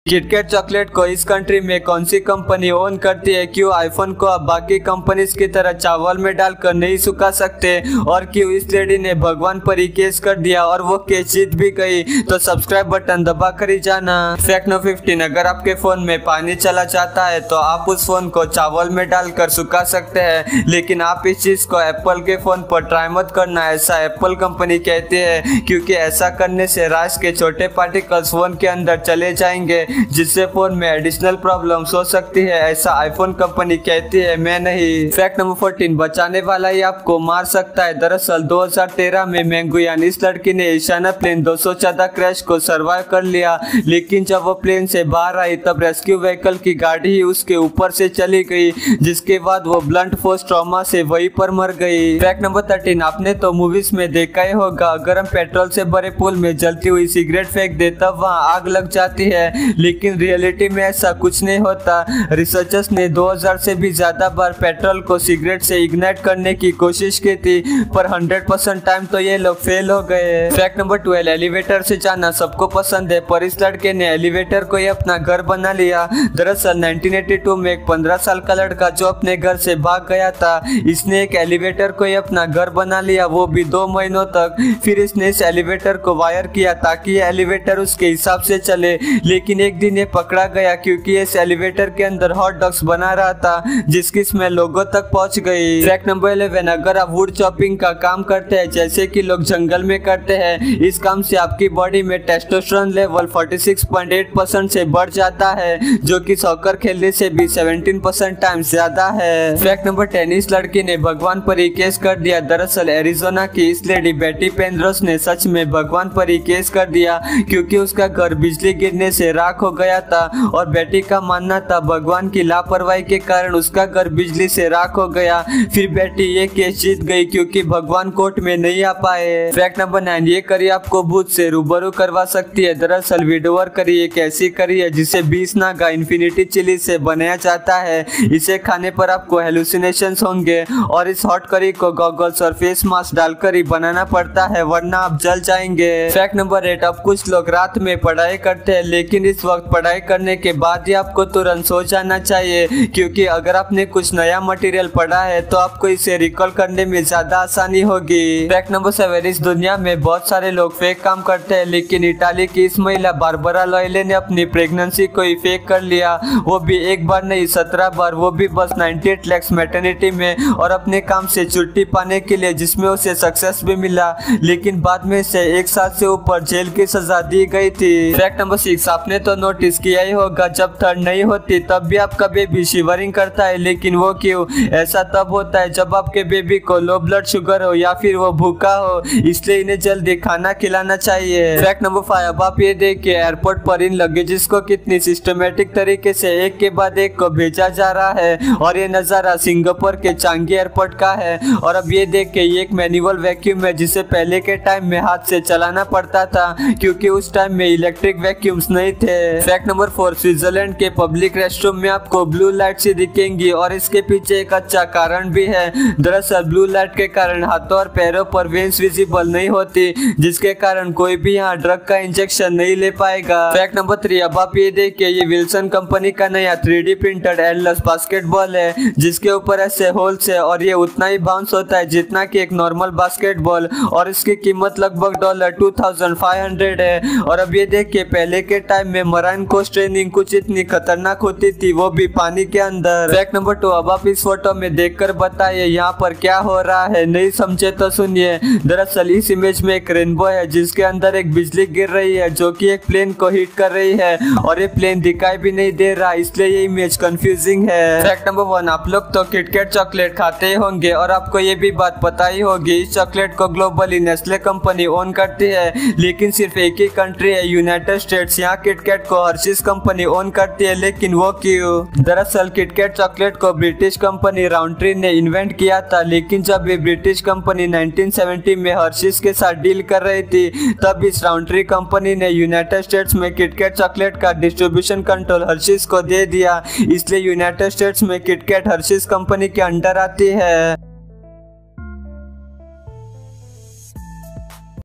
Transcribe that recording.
KitKat chocolate को इस country में कौन सी कंपनी ओन करती है? क्यों आईफोन को अब बाकी कंपनीज की तरह चावल में डालकर नहीं सुखा सकते? और क्यों इस लेडी ने भगवान पर ही केस कर दिया और वो केस जीत भी गई? तो सब्सक्राइब बटन दबा कर ही जाना। फैक्ट नंबर 15, अगर आपके फोन में पानी चला जाता है तो आप उस फोन को चावल में डालकर सुखा सकते हैं, लेकिन आप इस चीज को एप्पल के फोन पर ट्राई मत करना, ऐसा एप्पल कंपनी कहती है, क्योंकि ऐसा करने से राश के छोटे पार्टिकल्स फोन के अंदर चले जाएंगे, जिससे फोन में एडिशनल प्रॉब्लम्स हो सकती है, ऐसा आईफोन कंपनी कहती है, मैं नहीं। फैक्ट नंबर 14, बचाने वाला ही आपको मार सकता है। दरअसल 2013 में मैंगुयान इस लड़की ने एशियाना प्लेन 214 क्रैश को सर्वाइव कर लिया, लेकिन जब वो प्लेन से बाहर आई तब रेस्क्यू व्हीकल की गाड़ी ही उसके ऊपर से चली गई, जिसके बाद वो ब्लंट फोर्स ट्रॉमा से वहीं पर मर गई। फैक्ट नंबर 13, आपने तो मूवीज में देखा ही होगा, अगर हम पेट्रोल से भरे पूल में जलती हुई सिगरेट फेंक दे तब वहाँ आग लग जाती है, लेकिन रियलिटी में ऐसा कुछ नहीं होता। रिसर्चर्स ने 2000 से भी ज्यादा बार पेट्रोल को सिगरेट से इग्नाइट करने की कोशिश की थी, पर 100% टाइम तो ये लोग फेल हो गए। फैक्ट नंबर 12, एलिवेटर से जाना सबको पसंद है, पर इस लड़के ने एलिवेटर को ही अपना घर बना लिया। दरअसल 1982 में एक 15 साल का लड़का जो अपने घर से भाग गया था, इसने एक एलिवेटर को ही अपना घर बना लिया, वो भी 2 महीनों तक। फिर इसने इस एलिवेटर को वायर किया ताकि ये एलिवेटर उसके हिसाब से चले, लेकिन एक दिन ये पकड़ा गया क्योंकि इस एलिवेटर के अंदर हॉट डॉग्स बना रहा था, जिसकी स्मेल लोगों तक पहुंच गई। फैक्ट नंबर 11, अगर आप वुड चॉपिंग का काम करते हैं जैसे कि लोग जंगल में करते हैं, इस काम से आपकी बॉडी में टेस्टोस्टेरोन लेवल 46.8% से बढ़ जाता है, जो कि सॉकर खेलने से भी 17% टाइम ज्यादा है। फैक्ट नंबर 10, इस लड़की ने भगवान पर ही केस कर दिया। दरअसल एरिजोना की इस लेडी बेटी पेंड्रोस ने सच में भगवान पर ही केस कर दिया, क्योंकि उसका घर बिजली गिरने से राख हो गया था और बेटी का मानना था भगवान की लापरवाही के कारण उसका घर बिजली से राख हो गया। फिर बेटी ये केस जीत गई क्योंकि भगवान कोर्ट में नहीं आ पाए। फैक्ट नंबर 9, ये करी आपको भूत से रूबरू करवा सकती है। दरअसल विडोवर करी एक ऐसी करी है जिसे 20 नागा इन्फिनिटी चिली से बनाया जाता है। इसे खाने पर आपको हेलुसिनेशंस होंगे और इस हॉट करी को गॉगल्स और फेस मास्क डालकर ही बनाना पड़ता है, वरना आप जल जाएंगे। फैक्ट नंबर 8, अब कुछ लोग रात में पढ़ाई करते हैं, लेकिन इस वक्त पढ़ाई करने के बाद ही आपको तुरंत सो जाना चाहिए, क्योंकि अगर आपने कुछ नया मटेरियल पढ़ा है तो आपको इसे रिकॉल करने में ज्यादा आसानी होगी। फैक्ट नंबर 7, इस दुनिया में बहुत सारे लोग फेक काम करते हैं, लेकिन इटाली की इस महिला बारबरा लॉयले ने अपनी प्रेगनेंसी को ही फेक कर लिया, वो भी एक बार नहीं 17 बार, वो भी बस 98 लाख मैटरनिटी में, और अपने काम से छुट्टी पाने के लिए, जिसमें उसे सक्सेस भी मिला, लेकिन बाद में से 1 साल से ऊपर जेल की सजा दी गई थी। फैक्ट नंबर 6, आपने तो नोटिस किया ही होगा, जब ठंड नहीं होती तब भी आपका बेबी शिवरिंग करता है, लेकिन वो क्यों? ऐसा तब होता है जब आपके बेबी को लो ब्लड शुगर हो या फिर वो भूखा हो, इसलिए इन्हें जल्दी खाना खिलाना चाहिए। फैक्ट नंबर 5, अब आप ये देखिए एयरपोर्ट पर इन लगेजेस को कितनी सिस्टमेटिक तरीके से एक के बाद एक को भेजा जा रहा है, और ये नजारा सिंगापुर के चांगी एयरपोर्ट का है। और अब ये देखिए ये एक मैनुअल वैक्यूम है, जिसे पहले के टाइम में हाथ से चलाना पड़ता था, क्योंकि उस टाइम में इलेक्ट्रिक वैक्यूम्स नहीं थे। फैक्ट नंबर 4, स्विट्जरलैंड के पब्लिक रेस्टरूम में आपको ब्लू लाइट सी दिखेंगी, और इसके पीछे एक अच्छा कारण भी है। दरअसल ब्लू लाइट के कारण हाथों और पैरों पर वेन्स विजिबल नहीं होती, जिसके कारण कोई भी यहाँ ड्रग का इंजेक्शन नहीं ले पाएगा। फैक्ट नंबर 3, अब आप ये देखिए ये विल्सन कंपनी का नया 3D प्रिंटेड एंडलेस बास्केटबॉल है, जिसके ऊपर ऐसे होल्स है और ये उतना ही बाउंस होता है जितना कि एक नॉर्मल बास्केटबॉल, और इसकी कीमत लगभग $2500 है। और अब ये देखिए पहले के टाइम में मराइन कोस्ट ट्रेनिंग कुछ इतनी खतरनाक होती थी, वो भी पानी के अंदर। फैक्ट नंबर 2, अब आप इस फोटो में देखकर बताइए यहाँ पर क्या हो रहा है, नहीं समझे तो सुनिए। दरअसल इस इमेज में एक रेनबो है जिसके अंदर एक बिजली गिर रही है, जो कि एक प्लेन को हिट कर रही है, और ये प्लेन दिखाई भी नहीं दे रहा, इसलिए ये इमेज कंफ्यूजिंग है। फैक्ट नंबर 1, आप लोग तो किटकैट चॉकलेट खाते ही होंगे, और आपको ये भी बात पता ही होगी इस चॉकलेट को ग्लोबली नेस्ले कंपनी ओन करती है, लेकिन सिर्फ एक ही कंट्री है यूनाइटेड स्टेट्स, यहाँ किटकैट को हर्शीज कंपनी ओन करती है, लेकिन वो क्यों? दरअसल किटकैट चॉकलेट को ब्रिटिश कंपनी राउंट्री ने इन्वेंट किया था, लेकिन जब ये ब्रिटिश कंपनी 1970 में हर्शीज के साथ डील कर रही थी, तब इस राउंट्री कंपनी ने यूनाइटेड स्टेट्स में किटकैट चॉकलेट का डिस्ट्रीब्यूशन कंट्रोल हर्शीज को दे दिया, इसलिए यूनाइटेड स्टेट्स में किटकैट हर्शीज कंपनी के अंडर आती है।